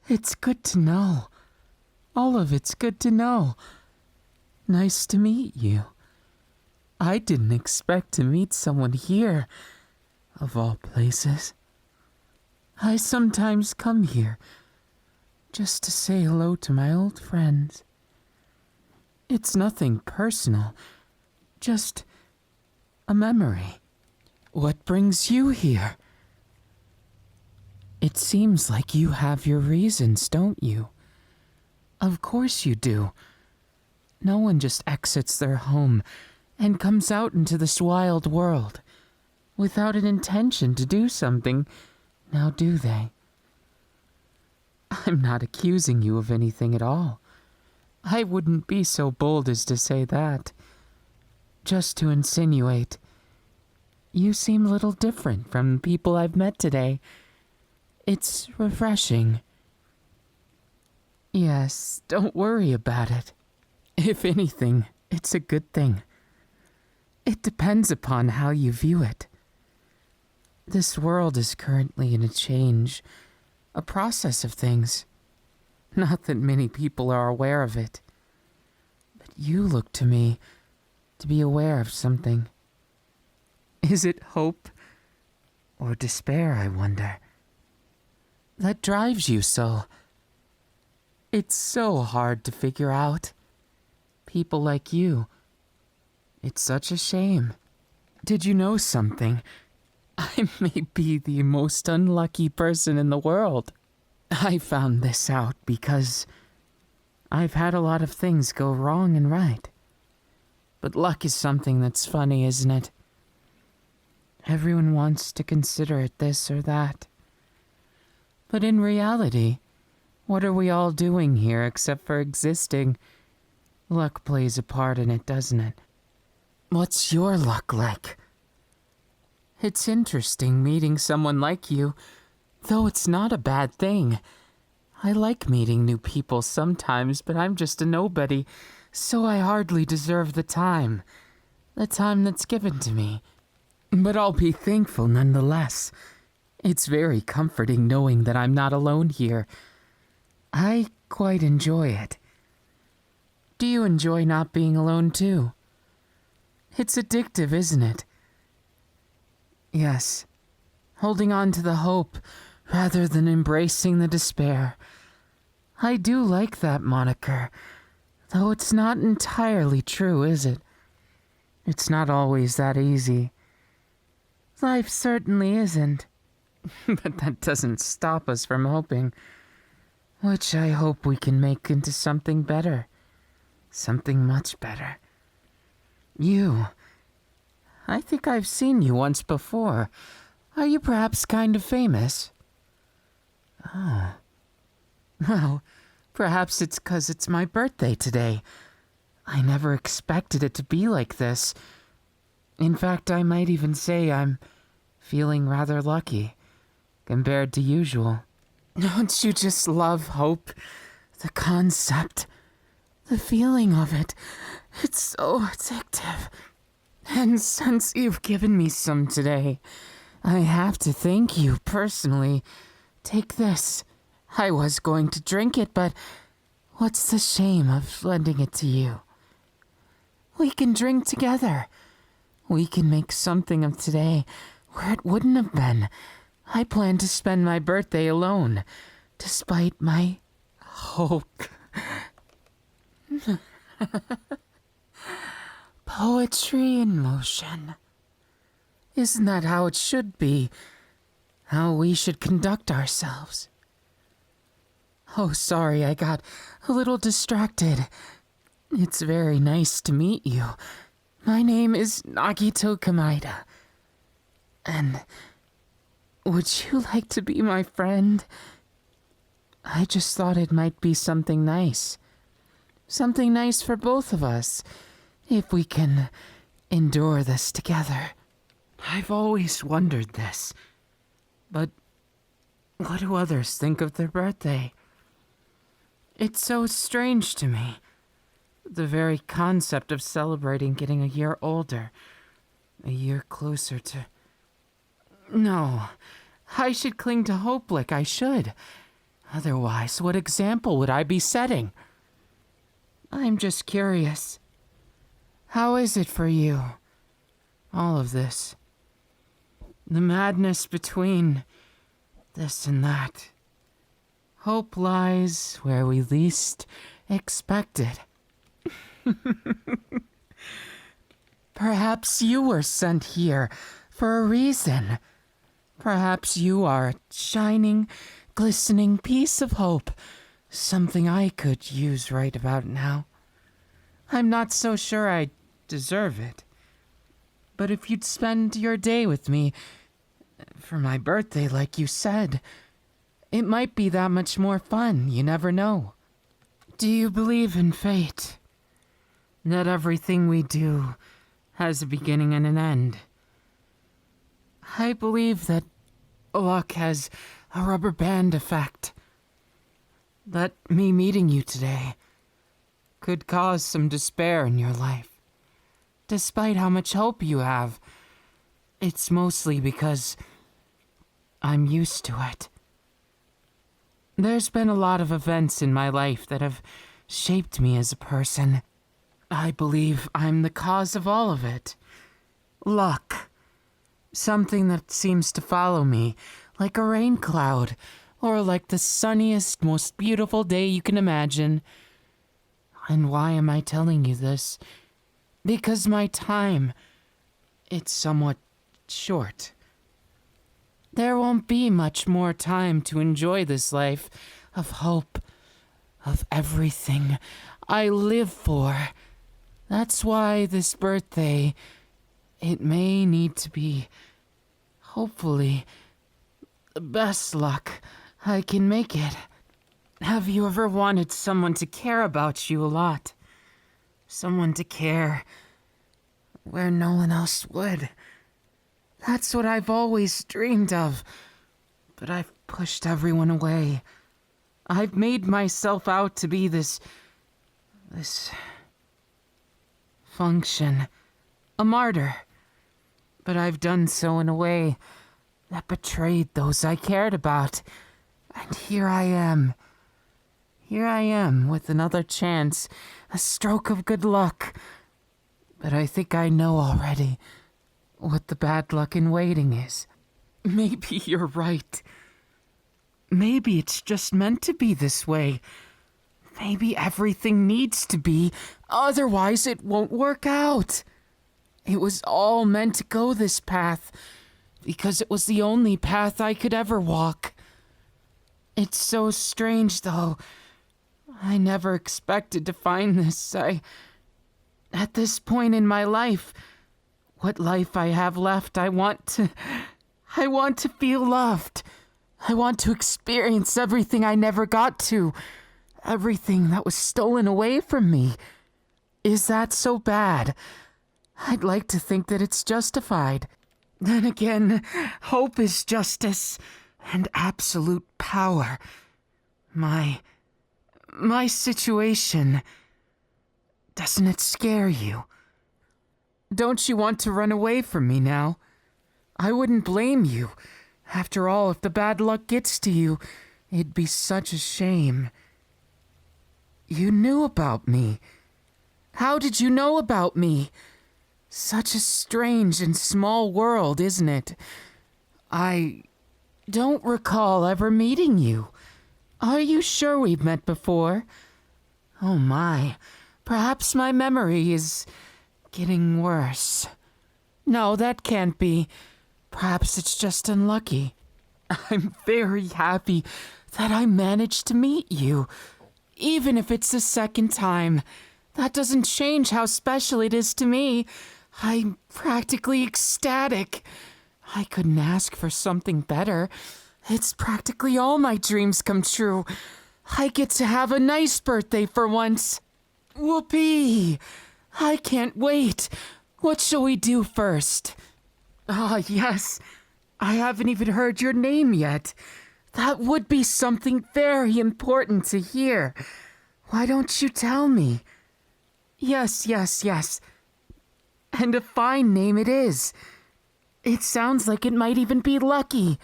It's good to know. All of it's good to know. Nice to meet you. I didn't expect to meet someone here, of all places. I sometimes come here just to say hello to my old friends. It's nothing personal, just a memory. What brings you here? It seems like you have your reasons, don't you? Of course you do. No one just exits their home and comes out into this wild world without an intention to do something, now do they? I'm not accusing you of anything at all. I wouldn't be so bold as to say that. Just to insinuate, you seem a little different from the people I've met today. It's refreshing. Yes, don't worry about it. If anything, it's a good thing. It depends upon how you view it. This world is currently in a change, a process of things. Not that many people are aware of it. But you look to me to be aware of something. Is it hope or despair, I wonder, that drives you so? It's so hard to figure out. People like you. It's such a shame. Did you know something? I may be the most unlucky person in the world. I found this out because I've had a lot of things go wrong and right. But luck is something that's funny, isn't it? Everyone wants to consider it this or that. But in reality, what are we all doing here except for existing? Luck plays a part in it, doesn't it? What's your luck like? It's interesting meeting someone like you, though it's not a bad thing. I like meeting new people sometimes, but I'm just a nobody, so I hardly deserve the time that's given to me. But I'll be thankful nonetheless. It's very comforting knowing that I'm not alone here. I quite enjoy it. Do you enjoy not being alone too? It's addictive, isn't it? Yes, holding on to the hope rather than embracing the despair. I do like that moniker, though it's not entirely true, is it? It's not always that easy. Life certainly isn't. But that doesn't stop us from hoping, which I hope we can make into something better. Something much better. I think I've seen you once before. Are you perhaps kind of famous? Oh. Well, perhaps it's 'cause it's my birthday today. I never expected it to be like this. In fact, I might even say I'm feeling rather lucky, compared to usual. Don't you just love hope? The concept, the feeling of it. It's so addictive. And since you've given me some today, I have to thank you personally. Take this. I was going to drink it, but what's the shame of lending it to you? We can drink together. We can make something of today where it wouldn't have been. I plan to spend my birthday alone, despite my hope. Poetry in motion. Isn't that how it should be? How we should conduct ourselves? Oh, sorry, I got a little distracted. It's very nice to meet you. My name is Nagito Komaeda. And would you like to be my friend? I just thought it might be something nice. Something nice for both of us, if we can endure this together. I've always wondered this. But what do others think of their birthday? It's so strange to me. The very concept of celebrating getting a year older, a year closer to... No, I should cling to hope like I should. Otherwise, what example would I be setting? I'm just curious. How is it for you? All of this. The madness between this and that. Hope lies where we least expect it. Perhaps you were sent here for a reason. Perhaps you are a shining, glistening piece of hope, something I could use right about now. I'm not so sure I deserve it. But if you'd spend your day with me for my birthday like you said, it might be that much more fun, you never know. Do you believe in fate? That everything we do has a beginning and an end. I believe that luck has a rubber band effect. That me meeting you today could cause some despair in your life. Despite how much hope you have, it's mostly because I'm used to it. There's been a lot of events in my life that have shaped me as a person. I believe I'm the cause of all of it. Luck. Something that seems to follow me, like a rain cloud, or like the sunniest, most beautiful day you can imagine. And why am I telling you this? Because my time, it's somewhat short. There won't be much more time to enjoy this life of hope, of everything I live for. That's why this birthday, it may need to be, hopefully, the best luck I can make it. Have you ever wanted someone to care about you a lot? Someone to care where no one else would. That's what I've always dreamed of, but I've pushed everyone away. I've made myself out to be this function, a martyr, but I've done so in a way that betrayed those I cared about. And here I am with another chance, a stroke of good luck. But I think I know already what the bad luck in waiting is. Maybe you're right. Maybe it's just meant to be this way. Maybe everything needs to be, otherwise it won't work out. It was all meant to go this path, because it was the only path I could ever walk. It's so strange, though. I never expected to find this. At this point in my life, what life I have left, I want to feel loved. I want to experience everything I never got to. Everything that was stolen away from me. Is that so bad? I'd like to think that it's justified. Then again, hope is justice and absolute power. My situation, doesn't it scare you? Don't you want to run away from me now? I wouldn't blame you. After all, if the bad luck gets to you, it'd be such a shame. You knew about me. How did you know about me? Such a strange and small world, isn't it? I don't recall ever meeting you. Are you sure we've met before? Oh my, perhaps my memory is getting worse. No, that can't be. Perhaps it's just unlucky. I'm very happy that I managed to meet you. Even if it's the second time, that doesn't change how special it is to me. I'm practically ecstatic. I couldn't ask for something better. It's practically all my dreams come true. I get to have a nice birthday for once. Whoopee! I can't wait. What shall we do first? Ah, yes. I haven't even heard your name yet. That would be something very important to hear. Why don't you tell me? Yes. And a fine name it is. It sounds like it might even be lucky.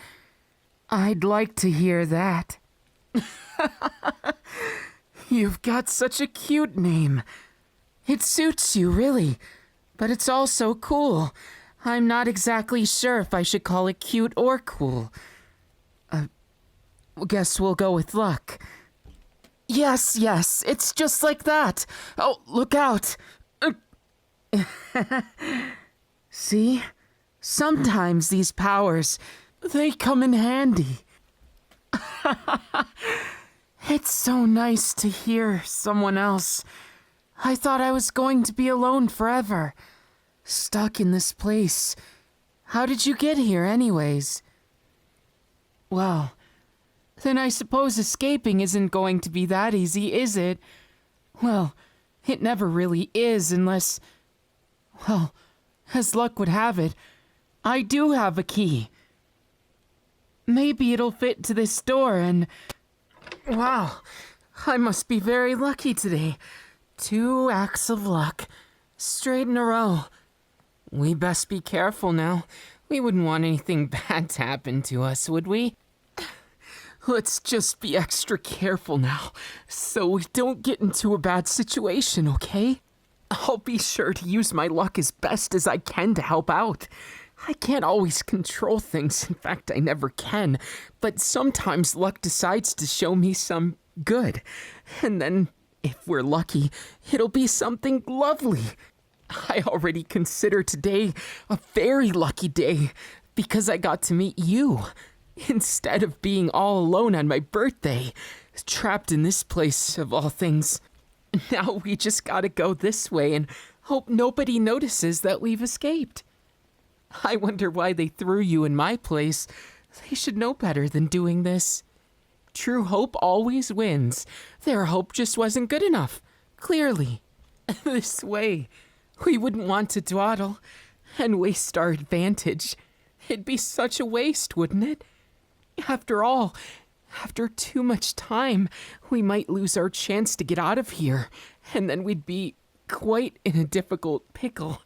I'd like to hear that. You've got such a cute name. It suits you, really, but it's also cool. I'm not exactly sure if I should call it cute or cool. Guess we'll go with Luck. Yes, it's just like that. Oh, look out. See? Sometimes these powers, they come in handy. It's so nice to hear someone else. I thought I was going to be alone forever. Stuck in this place. How did you get here anyways? Well, then I suppose escaping isn't going to be that easy, is it? Well, it never really is unless... Well, as luck would have it, I do have a key. Maybe it'll fit to this door and... Wow, I must be very lucky today. 2 acts of luck, straight in a row. We best be careful now. We wouldn't want anything bad to happen to us, would we? Let's just be extra careful now, so we don't get into a bad situation, okay? I'll be sure to use my luck as best as I can to help out. I can't always control things, in fact, I never can, but sometimes luck decides to show me some good. And then, if we're lucky, it'll be something lovely. I already consider today a very lucky day because I got to meet you. Instead of being all alone on my birthday, trapped in this place of all things. Now we just gotta go this way and hope nobody notices that we've escaped. I wonder why they threw you in my place. They should know better than doing this. True hope always wins. Their hope just wasn't good enough. Clearly. This way. We wouldn't want to dawdle and waste our advantage. It'd be such a waste, wouldn't it? After all, after too much time, we might lose our chance to get out of here, and then we'd be quite in a difficult pickle.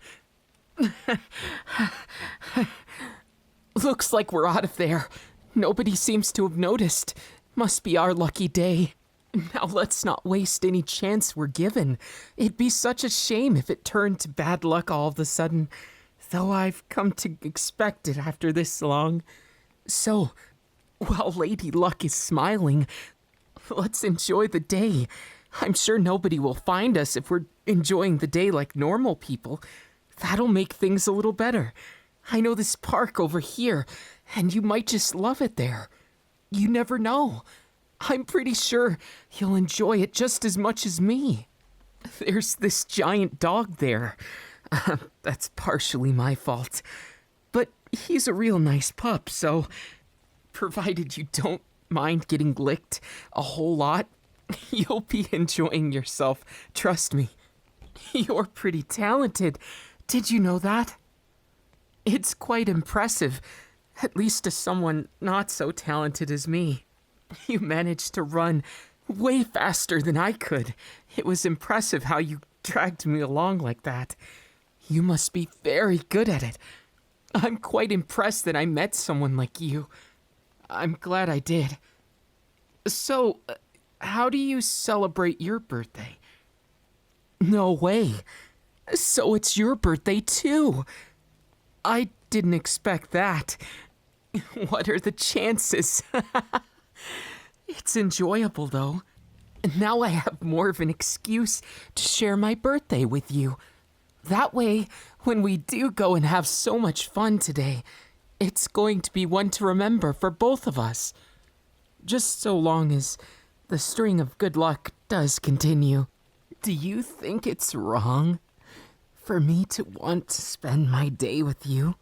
Looks like we're out of there. Nobody seems to have noticed. Must be our lucky day. Now let's not waste any chance we're given. It'd be such a shame if it turned to bad luck all of a sudden, though I've come to expect it after this long. So, while Lady Luck is smiling, let's enjoy the day. I'm sure nobody will find us if we're enjoying the day like normal people. That'll make things a little better. I know this park over here, and you might just love it there. You never know. I'm pretty sure you'll enjoy it just as much as me. There's this giant dog there. That's partially my fault. But he's a real nice pup, so provided you don't mind getting licked a whole lot, you'll be enjoying yourself. Trust me. You're pretty talented. Did you know that? It's quite impressive, at least to someone not so talented as me. You managed to run way faster than I could. It was impressive how you dragged me along like that. You must be very good at it. I'm quite impressed that I met someone like you. I'm glad I did. So, how do you celebrate your birthday? No way. So it's your birthday too. I didn't expect that. What are the chances? It's enjoyable though. Now I have more of an excuse to share my birthday with you. That way, when we do go and have so much fun today, it's going to be one to remember for both of us. Just so long as the string of good luck does continue. Do you think it's wrong for me to want to spend my day with you?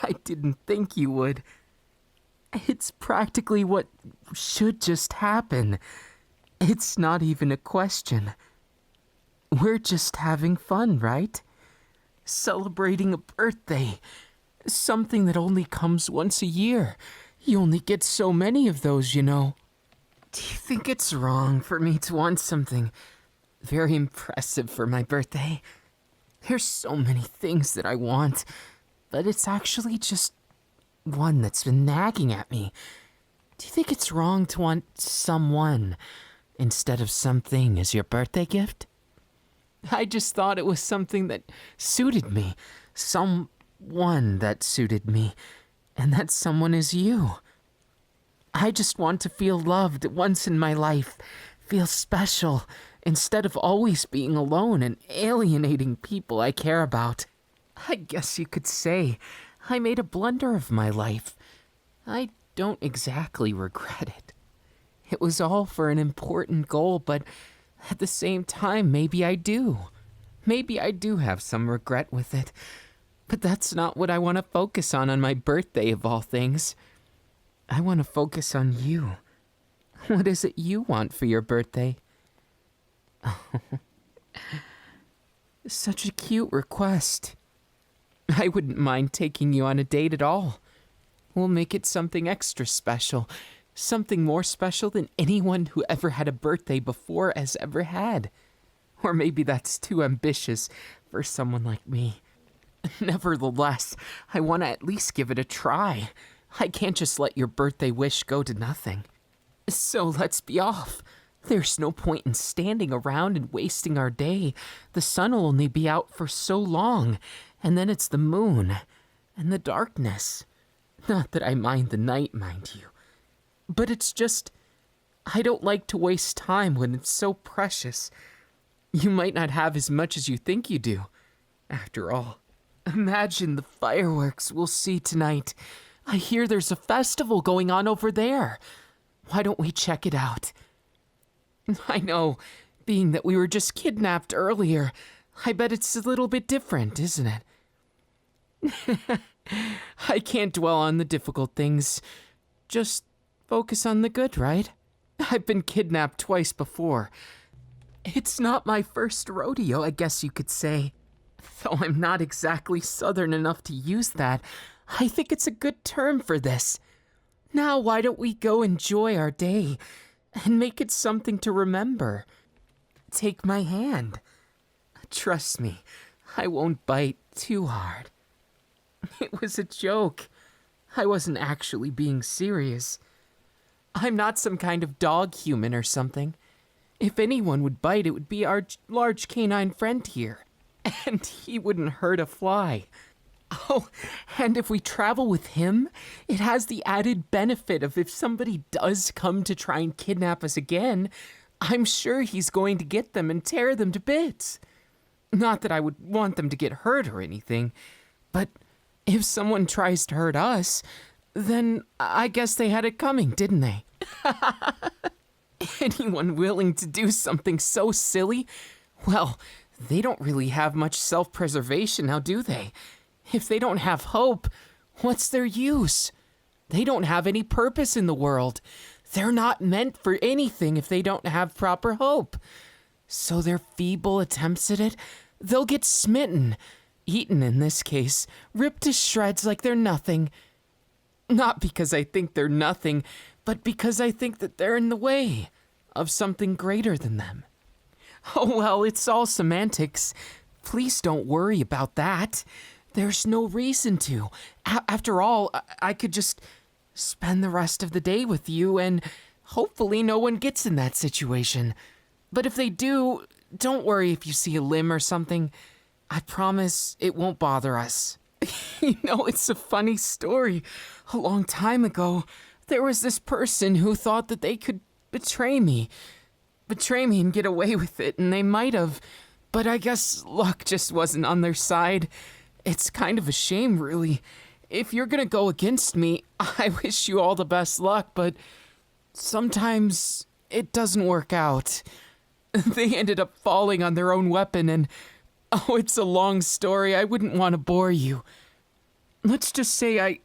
I didn't think you would. It's practically what should just happen. It's not even a question. We're just having fun, right? Celebrating a birthday. Something that only comes once a year. You only get so many of those, you know. Do you think it's wrong for me to want something very impressive for my birthday? There's so many things that I want, but it's actually just one that's been nagging at me. Do you think it's wrong to want someone instead of something as your birthday gift? I just thought it was something that suited me. Someone that suited me. And that someone is you. I just want to feel loved once in my life. Feel special instead of always being alone and alienating people I care about. I guess you could say I made a blunder of my life. I don't exactly regret it. It was all for an important goal, but at the same time, maybe I do. Maybe I do have some regret with it. But that's not what I want to focus on my birthday of all things. I want to focus on you. What is it you want for your birthday? Such a cute request. I wouldn't mind taking you on a date at all. We'll make it something extra special. Something more special than anyone who ever had a birthday before has ever had. Or maybe that's too ambitious for someone like me. Nevertheless, I want to at least give it a try. I can't just let your birthday wish go to nothing. So let's be off. There's no point in standing around and wasting our day. The sun will only be out for so long, and then it's the moon and the darkness. Not that I mind the night, mind you. But it's just, I don't like to waste time when it's so precious. You might not have as much as you think you do. After all, imagine the fireworks we'll see tonight. I hear there's a festival going on over there. Why don't we check it out? I know, being that we were just kidnapped earlier, I bet it's a little bit different, isn't it? I can't dwell on the difficult things. Just focus on the good, right? I've been kidnapped twice before. It's not my first rodeo, I guess you could say. Though I'm not exactly southern enough to use that, I think it's a good term for this. Now why don't we go enjoy our day and make it something to remember? Take my hand. Trust me, I won't bite too hard. It was a joke. I wasn't actually being serious. I'm not some kind of dog human or something. If anyone would bite, it would be our large canine friend here. And he wouldn't hurt a fly. Oh, and if we travel with him, it has the added benefit of if somebody does come to try and kidnap us again, I'm sure he's going to get them and tear them to bits. Not that I would want them to get hurt or anything, but if someone tries to hurt us, then I guess they had it coming, didn't they? Anyone willing to do something so silly? Well, they don't really have much self-preservation now, do they? If they don't have hope, what's their use? They don't have any purpose in the world. They're not meant for anything if they don't have proper hope. So their feeble attempts at it, they'll get smitten, eaten in this case, ripped to shreds like they're nothing. Not because I think they're nothing, but because I think that they're in the way of something greater than them. Oh, well, it's all semantics. Please don't worry about that. There's no reason to. After all, I could just spend the rest of the day with you and hopefully no one gets in that situation. But if they do, don't worry if you see a limb or something. I promise it won't bother us. You know, it's a funny story. A long time ago, there was this person who thought that they could betray me and get away with it, and they might have. But I guess luck just wasn't on their side. It's kind of a shame, really. If you're gonna go against me, I wish you all the best luck, but sometimes it doesn't work out. They ended up falling on their own weapon, and oh, it's a long story. I wouldn't want to bore you. Let's just say I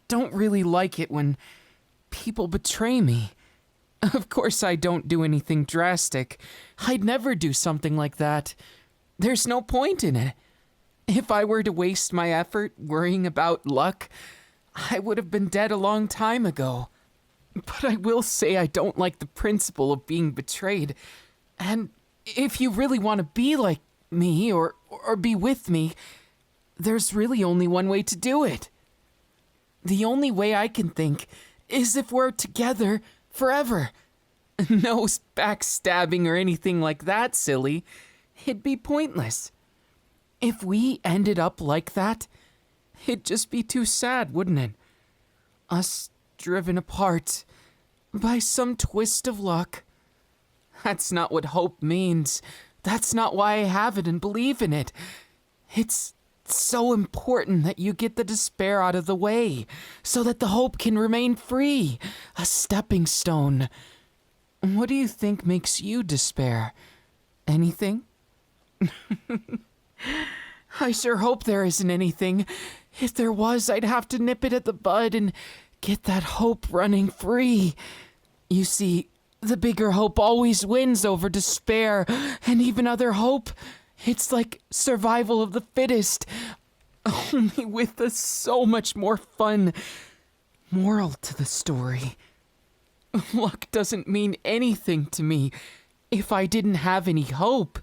don't really like it when people betray me. Of course, I don't do anything drastic. I'd never do something like that. There's no point in it. If I were to waste my effort worrying about luck, I would have been dead a long time ago. But I will say I don't like the principle of being betrayed. And if you really want to be like me or be with me, there's really only one way to do it. The only way I can think is if we're together forever. No backstabbing or anything like that, silly. It'd be pointless. If we ended up like that, it'd just be too sad, wouldn't it? Us driven apart by some twist of luck. That's not what hope means. That's not why I have it and believe in it. It's so important that you get the despair out of the way, so that the hope can remain free, a stepping stone. What do you think makes you despair? Anything? I sure hope there isn't anything. If there was, I'd have to nip it at the bud and get that hope running free. You see, the bigger hope always wins over despair and even other hope. It's like survival of the fittest, only with a so much more fun moral to the story. Luck doesn't mean anything to me if I didn't have any hope.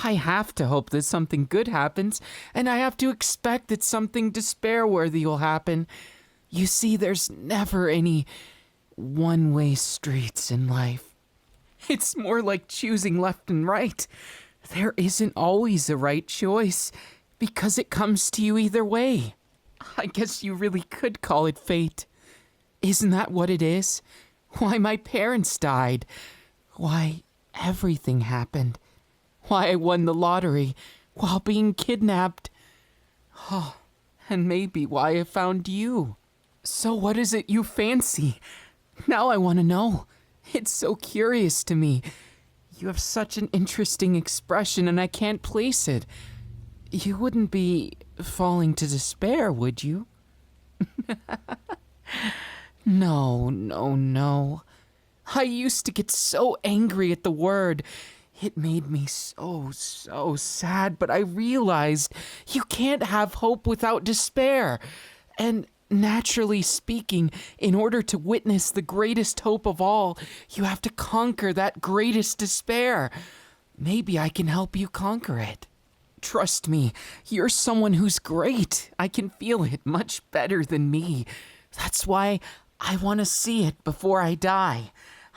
I have to hope that something good happens, and I have to expect that something despair-worthy will happen. You see, there's never any one-way streets in life. It's more like choosing left and right. There isn't always a right choice, because it comes to you either way. I guess you really could call it fate. Isn't that what it is? Why my parents died. Why everything happened. Why I won the lottery while being kidnapped. Oh, and maybe why I found you. So what is it you fancy? Now I want to know. It's so curious to me. You have such an interesting expression and I can't place it. You wouldn't be falling to despair, would you? No. I used to get so angry at the word. It made me so sad, but I realized you can't have hope without despair. And naturally speaking, in order to witness the greatest hope of all, you have to conquer that greatest despair. Maybe I can help you conquer it. Trust me, you're someone who's great. I can feel it much better than me. That's why I want to see it before I die.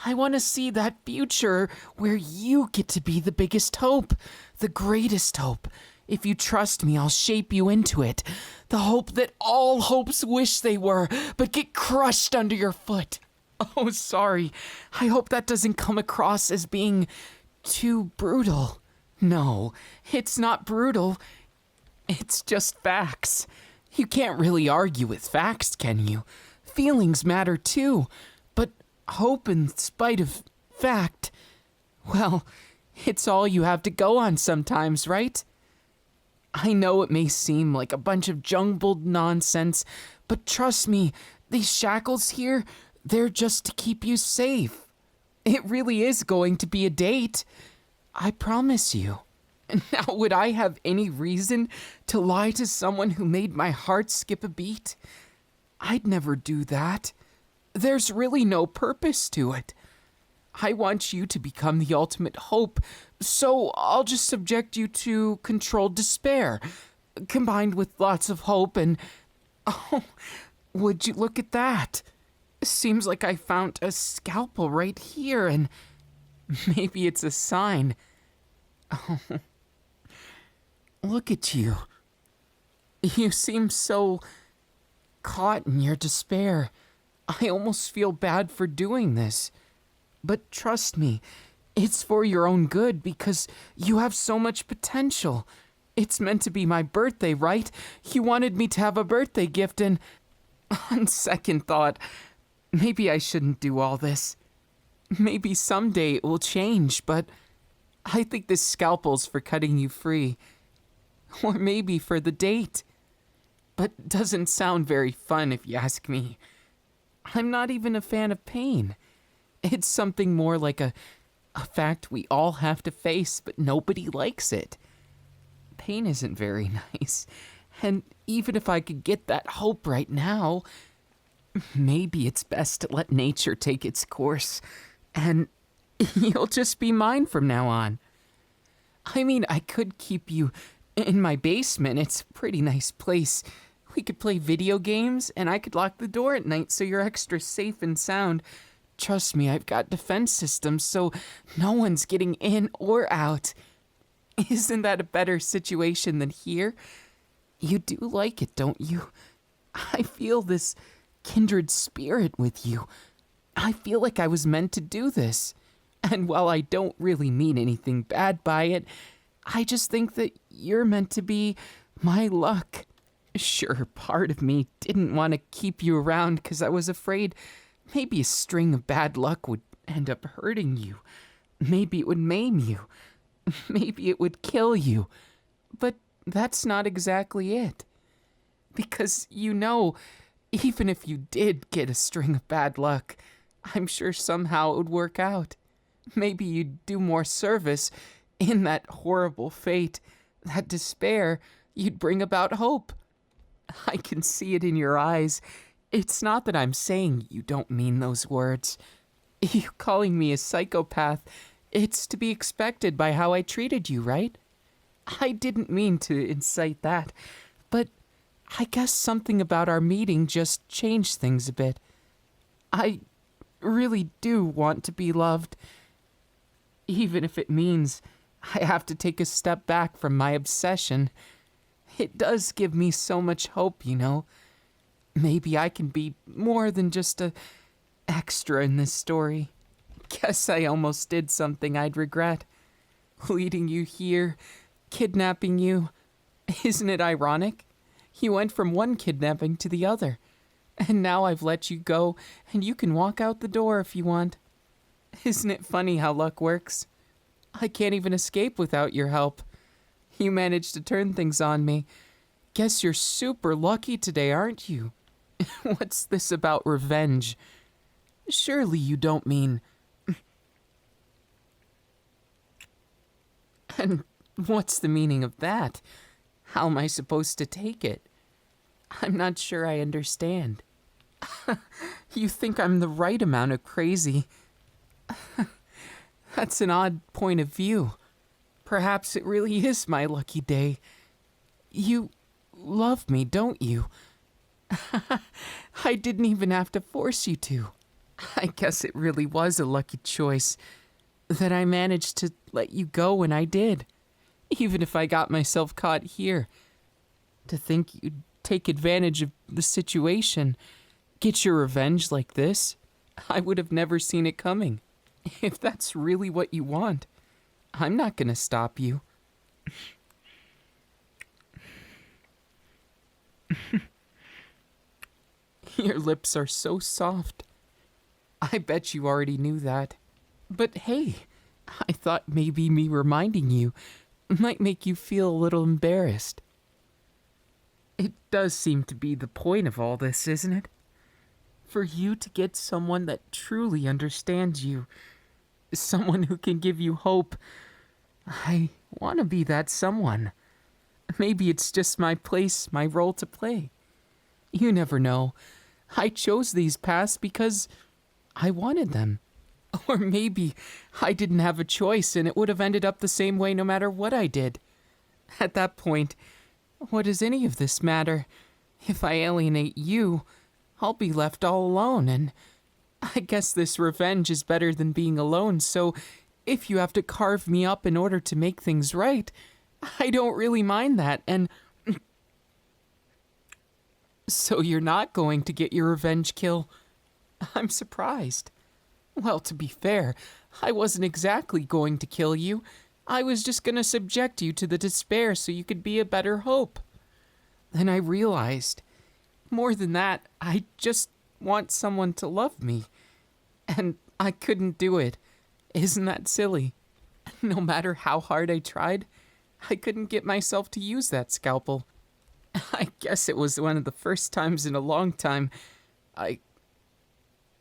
I want to see that future where you get to be the biggest hope, the greatest hope. If you trust me, I'll shape you into it. The hope that all hopes wish they were, but get crushed under your foot. Oh, sorry. I hope that doesn't come across as being too brutal. No, it's not brutal. It's just facts. You can't really argue with facts, can you? Feelings matter too. But hope in spite of fact, well, it's all you have to go on sometimes, right? I know it may seem like a bunch of jumbled nonsense, but trust me, these shackles here, they're just to keep you safe. It really is going to be a date. I promise you. Now, would I have any reason to lie to someone who made my heart skip a beat? I'd never do that. There's really no purpose to it. I want you to become the ultimate hope, so I'll just subject you to controlled despair, combined with lots of hope and... Oh, would you look at that? Seems like I found a scalpel right here, and maybe it's a sign. Oh, look at you. You seem so caught in your despair. I almost feel bad for doing this. But trust me, it's for your own good because you have so much potential. It's meant to be my birthday, right? You wanted me to have a birthday gift and... On second thought, maybe I shouldn't do all this. Maybe someday it will change, but I think this scalpel's for cutting you free. Or maybe for the date. But doesn't sound very fun if you ask me. I'm not even a fan of pain. It's something more like a fact we all have to face, but nobody likes it. Pain isn't very nice. And even if I could get that hope right now, maybe it's best to let nature take its course. And you'll just be mine from now on. I mean, I could keep you in my basement. It's a pretty nice place. We could play video games, and I could lock the door at night so you're extra safe and sound. Trust me, I've got defense systems, so no one's getting in or out. Isn't that a better situation than here? You do like it, don't you? I feel this kindred spirit with you. I feel like I was meant to do this. And while I don't really mean anything bad by it, I just think that you're meant to be my luck. Sure, part of me didn't want to keep you around because I was afraid maybe a string of bad luck would end up hurting you. Maybe it would maim you. Maybe it would kill you. But that's not exactly it. Because, even if you did get a string of bad luck, I'm sure somehow it would work out. Maybe you'd do more service in that horrible fate, that despair. You'd bring about hope. I can see it in your eyes. It's not that I'm saying you don't mean those words. You calling me a psychopath, it's to be expected by how I treated you, right? I didn't mean to incite that, but I guess something about our meeting just changed things a bit. I really do want to be loved, even if it means I have to take a step back from my obsession. It does give me so much hope, Maybe I can be more than just a extra in this story. Guess I almost did something I'd regret. Leading you here, kidnapping you. Isn't it ironic? You went from one kidnapping to the other. And now I've let you go, and you can walk out the door if you want. Isn't it funny how luck works? I can't even escape without your help. You managed to turn things on me. Guess you're super lucky today, aren't you? What's this about revenge? Surely you don't mean... And what's the meaning of that? How am I supposed to take it? I'm not sure I understand. You think I'm the right amount of crazy. That's an odd point of view. Perhaps it really is my lucky day. You love me, don't you? I didn't even have to force you to. I guess it really was a lucky choice that I managed to let you go when I did, even if I got myself caught here. To think you'd take advantage of the situation, get your revenge like this, I would have never seen it coming. If that's really what you want, I'm not gonna stop you. Your lips are so soft. I bet you already knew that. But hey, I thought maybe me reminding you might make you feel a little embarrassed. It does seem to be the point of all this, isn't it? For you to get someone that truly understands you, someone who can give you hope. I want to be that someone. Maybe it's just my place, my role to play. You never know. I chose these paths because I wanted them. Or maybe I didn't have a choice and it would have ended up the same way no matter what I did. At that point, what does any of this matter? If I alienate you, I'll be left all alone, and I guess this revenge is better than being alone, so if you have to carve me up in order to make things right, I don't really mind that, and... So you're not going to get your revenge kill? I'm surprised. Well, to be fair, I wasn't exactly going to kill you. I was just going to subject you to the despair so you could be a better hope. Then I realized, more than that, I just want someone to love me. And I couldn't do it. Isn't that silly? No matter how hard I tried, I couldn't get myself to use that scalpel. I guess it was one of the first times in a long time I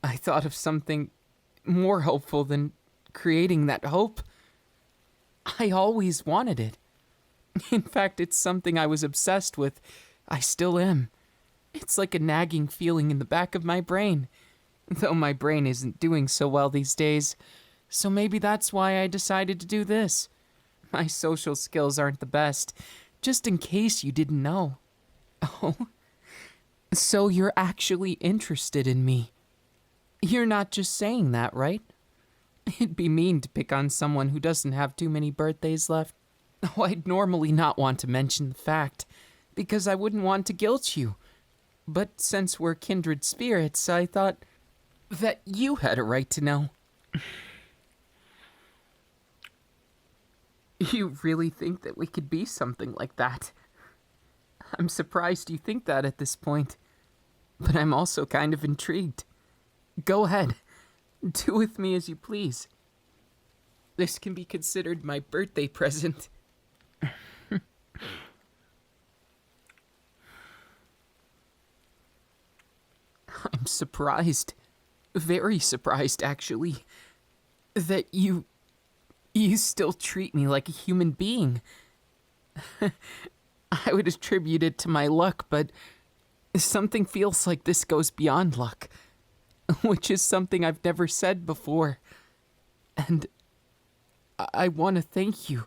thought of something more hopeful than creating that hope. I always wanted it. In fact, it's something I was obsessed with. I still am. It's like a nagging feeling in the back of my brain. Though my brain isn't doing so well these days. So maybe that's why I decided to do this. My social skills aren't the best. Just in case you didn't know. Oh, So you're actually interested in me. You're not just saying that, right? It'd be mean to pick on someone who doesn't have too many birthdays left. Oh, I'd normally not want to mention the fact, because I wouldn't want to guilt you. But since we're kindred spirits, I thought that you had a right to know. You really think that we could be something like that? I'm surprised you think that at this point, but I'm also kind of intrigued. Go ahead. Do with me as you please. This can be considered my birthday present. I'm surprised. Very surprised, actually. That you still treat me like a human being. I would attribute it to my luck, but something feels like this goes beyond luck, which is something I've never said before. And I want to thank you.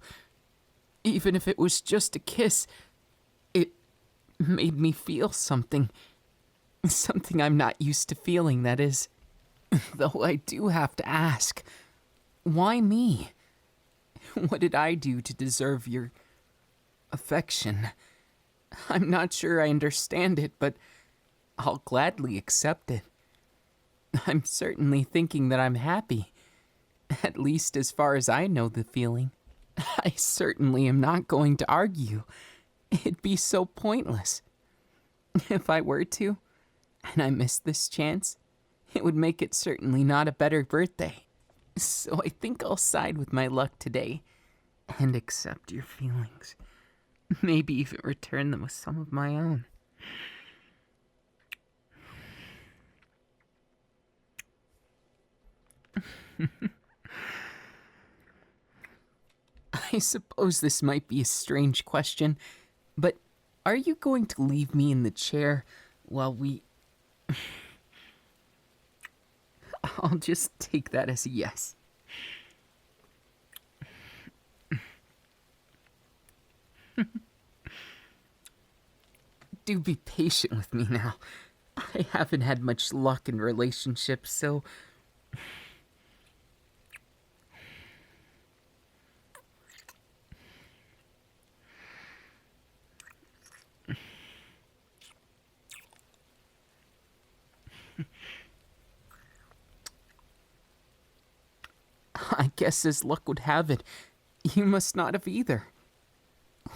Even if it was just a kiss, it made me feel something. Something I'm not used to feeling, that is. Though I do have to ask, why me? What did I do to deserve your affection? I'm not sure I understand it, but I'll gladly accept it. I'm certainly thinking that I'm happy, at least as far as I know the feeling. I certainly am not going to argue. It'd be so pointless. If I were to, and I missed this chance, it would make it certainly not a better birthday. So I think I'll side with my luck today and accept your feelings. Maybe even return them with some of my own. I suppose this might be a strange question, but are you going to leave me in the chair while we... I'll just take that as a yes. Do be patient with me now. I haven't had much luck in relationships, so... I guess as luck would have it, you must not have either.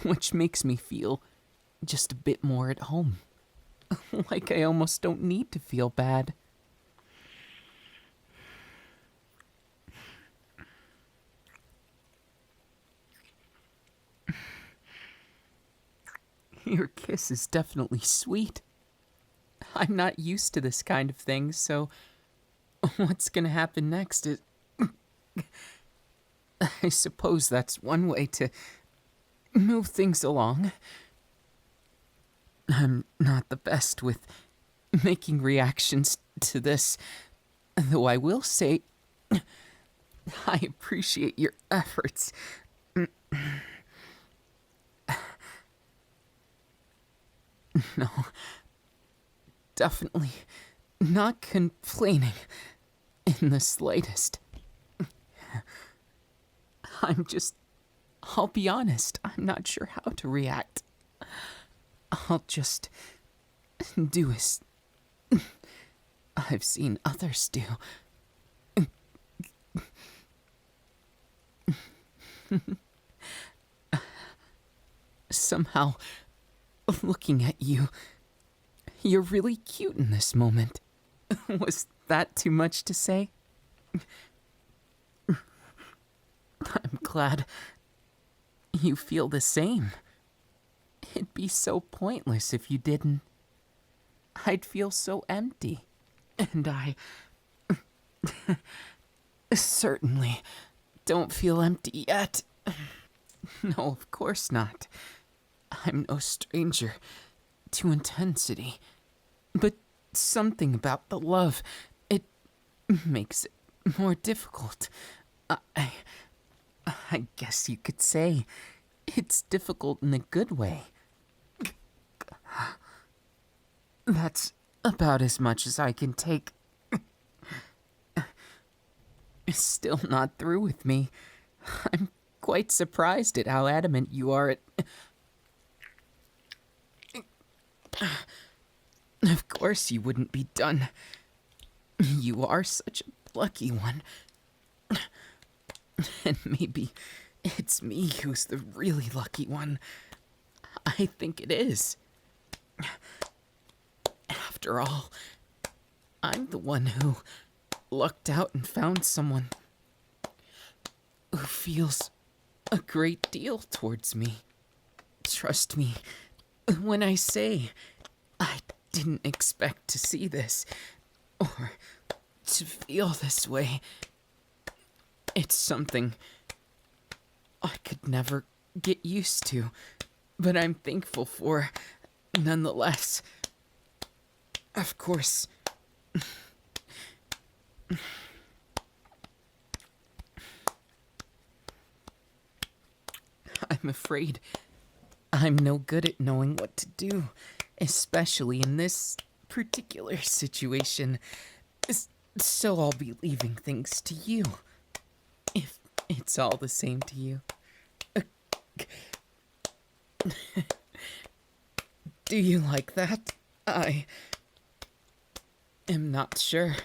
Which makes me feel just a bit more at home. Like I almost don't need to feel bad. Your kiss is definitely sweet. I'm not used to this kind of thing, so what's gonna happen next is... I suppose that's one way to move things along. I'm not the best with making reactions to this, though I will say I appreciate your efforts. No, definitely not complaining in the slightest. I'll be honest, I'm not sure how to react. I'll just do as I've seen others do. Somehow, looking at you, you're really cute in this moment. Was that too much to say? I'm glad you feel the same. It'd be so pointless if you didn't. I'd feel so empty. And I certainly don't feel empty yet. No, of course not. I'm no stranger to intensity. But something about the love, it makes it more difficult. I guess you could say it's difficult in a good way. That's about as much as I can take. Still not through with me. I'm quite surprised at how adamant you are at... Of course you wouldn't be done. You are such a lucky one. And maybe it's me who's the really lucky one. I think it is. After all, I'm the one who lucked out and found someone who feels a great deal towards me. Trust me when I say I didn't expect to see this or to feel this way. It's something I could never get used to, but I'm thankful for nonetheless. Of course. I'm afraid I'm no good at knowing what to do, especially in this particular situation. So I'll be leaving things to you, if it's all the same to you. Do you like that? I am not sure,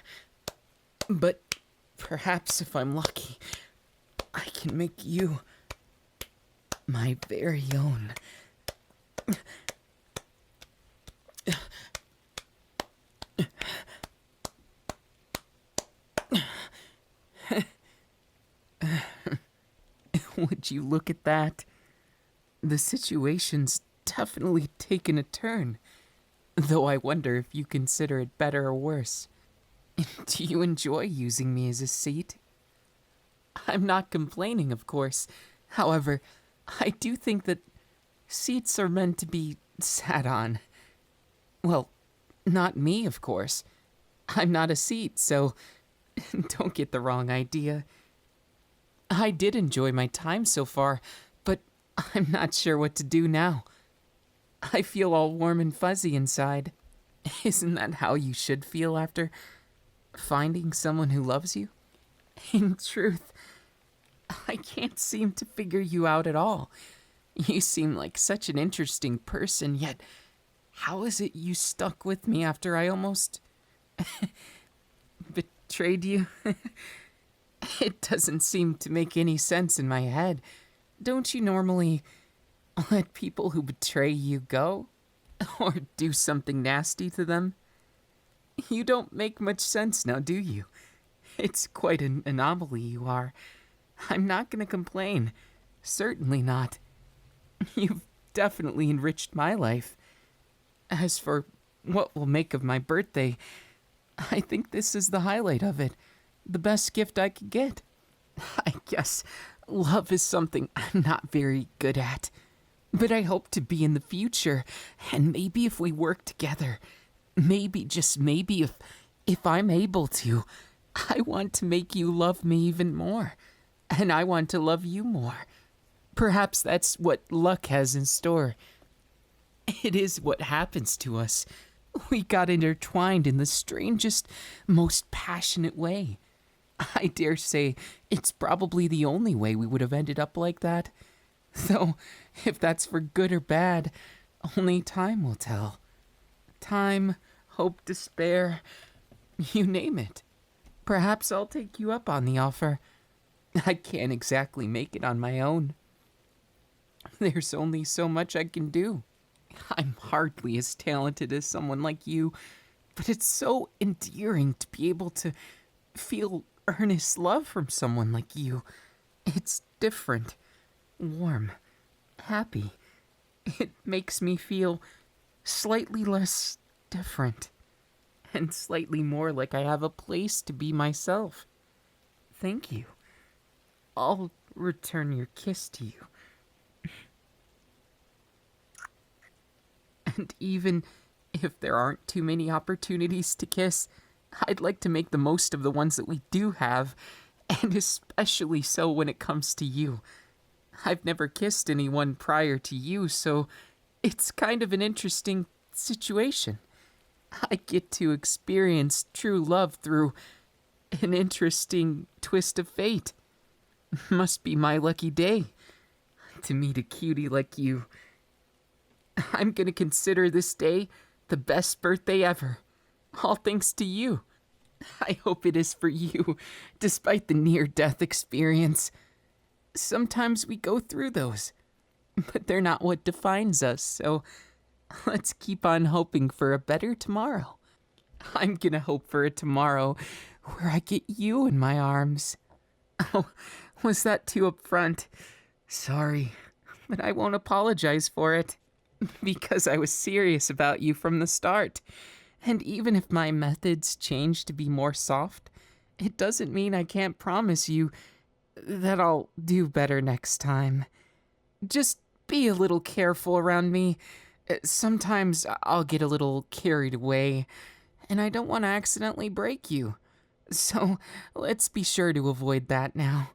but perhaps if I'm lucky, I can make you my very own. Would you look at that? The situation's definitely taken a turn, though I wonder if you consider it better or worse. Do you enjoy using me as a seat? I'm not complaining, of course. However, I do think that seats are meant to be sat on. Well, not me, of course. I'm not a seat, so don't get the wrong idea. I did enjoy my time so far, but I'm not sure what to do now. I feel all warm and fuzzy inside. Isn't that how you should feel after finding someone who loves you? In truth, I can't seem to figure you out at all. You seem like such an interesting person, yet how is it you stuck with me after I almost betrayed you? It doesn't seem to make any sense in my head. Don't you normally let people who betray you go? Or do something nasty to them? You don't make much sense now, do you? It's quite an anomaly you are. I'm not gonna complain. Certainly not. You've definitely enriched my life. As for what we'll make of my birthday, I think this is the highlight of it. The best gift I could get. I guess love is something I'm not very good at. But I hope to be in the future, and maybe if we work together, maybe, just maybe, if I'm able to, I want to make you love me even more. And I want to love you more. Perhaps that's what luck has in store. It is what happens to us. We got intertwined in the strangest, most passionate way. I dare say it's probably the only way we would have ended up like that. Though, if that's for good or bad, only time will tell. Time, hope, despair, you name it. Perhaps I'll take you up on the offer. I can't exactly make it on my own. There's only so much I can do. I'm hardly as talented as someone like you, but it's so endearing to be able to feel earnest love from someone like you. It's different, warm, happy. It makes me feel slightly less different, and slightly more like I have a place to be myself. Thank you. I'll return your kiss to you. And even if there aren't too many opportunities to kiss, I'd like to make the most of the ones that we do have, and especially so when it comes to you. I've never kissed anyone prior to you, so it's kind of an interesting situation. I get to experience true love through an interesting twist of fate. Must be my lucky day to meet a cutie like you. I'm gonna consider this day the best birthday ever. All thanks to you. I hope it is for you, despite the near-death experience. Sometimes we go through those, but they're not what defines us, so let's keep on hoping for a better tomorrow. I'm gonna hope for a tomorrow where I get you in my arms. Oh, was that too upfront? Sorry, but I won't apologize for it, because I was serious about you from the start. And even if my methods change to be more soft, it doesn't mean I can't promise you that I'll do better next time. Just be a little careful around me. Sometimes I'll get a little carried away, and I don't want to accidentally break you. So let's be sure to avoid that now.